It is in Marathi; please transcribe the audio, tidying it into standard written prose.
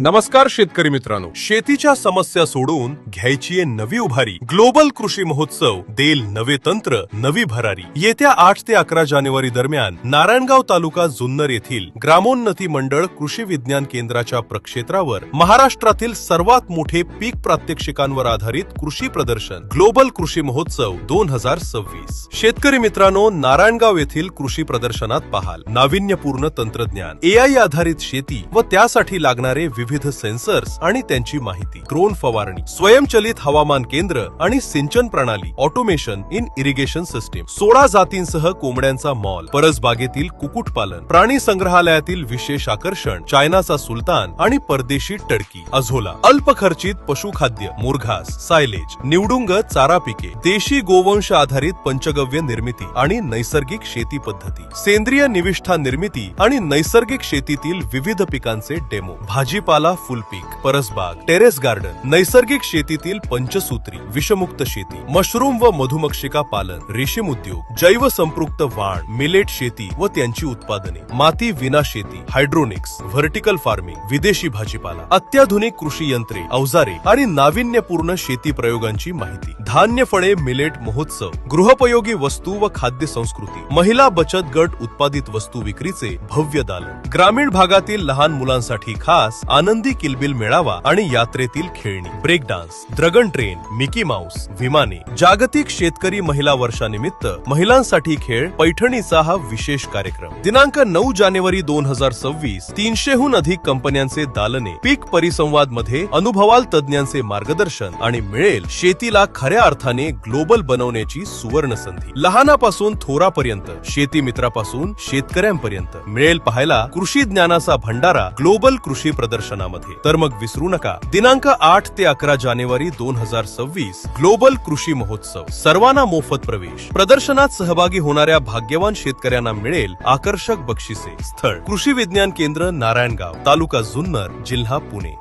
नमस्कार शेतकरी मित्रांनो, शेतीच्या समस्या सोडून घ्यायची आहे नवी उभारी। ग्लोबल कृषी महोत्सव देईल नवे तंत्र, नवी भरारी। येत्या 8 ते 11 जानेवारी दरम्यान नारायणगाव तालुका जुन्नर येथील ग्रामोन्नती मंडळ कृषी विज्ञान केंद्राच्या प्रक्षेत्रावर महाराष्ट्रातील सर्वात मोठे पीक प्रात्यक्षिकांवर आधारित कृषी प्रदर्शन ग्लोबल कृषी महोत्सव 2026। शेतकरी मित्रांनो, नारायणगाव येथील कृषी प्रदर्शनात पाहाल नाविन्यपूर्ण तंत्रज्ञान, एआय आधारित शेती व त्यासाठी लागणारे विविध सेन्सर्स आणि त्यांची माहिती, ड्रोन फवारणी, स्वयंचलित हवामान केंद्र आणि सिंचन प्रणाली, ऑटोमेशन इन इरिगेशन सिस्टीम, 16 जातींसह कोंबड्यांचा मॉल, परसबागेतील कुक्कुटपालन, प्राणी संग्रहालयातील विशेष आकर्षण, चायनाचा सुलतान आणि परदेशी टर्की, अझोला, अल्प खर्चित पशुखाद्य, मुरघास, सायलेज, निवडुंग चारा पिके, देशी गोवंश आधारित पंचगव्य निर्मिती आणि नैसर्गिक शेती पद्धती, सेंद्रिय निविष्ठा निर्मिती आणि नैसर्गिक शेतीतील विविध पिकांचे डेमो, भाजीपाला फुलपीक, परसबाग, टेरेस गार्डन, नैसर्गिक शेतीतील पंचसूत्री, विषमुक्त शेती, मशरूम व मधुमक्षिका पालन, रेशीम उद्योग, जैव संपृक्त वाण, मिलेट शेती व त्यांची उत्पादने, माती विना शेती, हायड्रोनिक्स, व्हर्टिकल फार्मिंग, विदेशी भाजीपाला, अत्याधुनिक कृषी यंत्रे, अवजारे आणि नाविन्यपूर्ण शेती प्रयोगांची माहिती, धान्य फळे मिलेट महोत्सव, गृहोपयोगी वस्तू व खाद्य संस्कृती, महिला बचत गट उत्पादित वस्तू विक्रीचे भव्य दालन, ग्रामीण भागातील लहान मुलांसाठी खास आनंदी किलबिल मेळावा आणि यात्रेतील खेळणी, break dance, dragon train, Mickey Mouse, विमाने, जागतिक शेतकरी महिला वर्षानिमित्त महिलांसाठी खेळ पैठणीचा हा विशेष कार्यक्रम। दिनांक 9 जानेवारी 2026 300हून अधिक कंपन्यांचे दालने, पीक परिसंवाद मध्ये अनुभवाल तज्ञांचे मार्गदर्शन आणि मिळेल शेतीला खऱ्या अर्थाने ग्लोबल बनवण्याची सुवर्ण संधी। लहानापासून थोरापर्यंत, शेती मित्रापासून शेतकऱ्यांपर्यंत मिळेल पाहायला कृषी ज्ञानाचा भंडारा ग्लोबल कृषी प्रदर्शनामध्ये। तर मग विसरू नका, दिनांक 8 ते 11 जानेवारी 2026 ग्लोबल कृषी महोत्सव, सर्वांना मोफत प्रवेश। प्रदर्शनात सहभागी होणाऱ्या भाग्यवान शेतकऱ्यांना मिळेल आकर्षक बक्षिसे। स्थळ कृषी विज्ञान केंद्र नारायणगाव, तालुका जुन्नर, जिल्हा पुणे।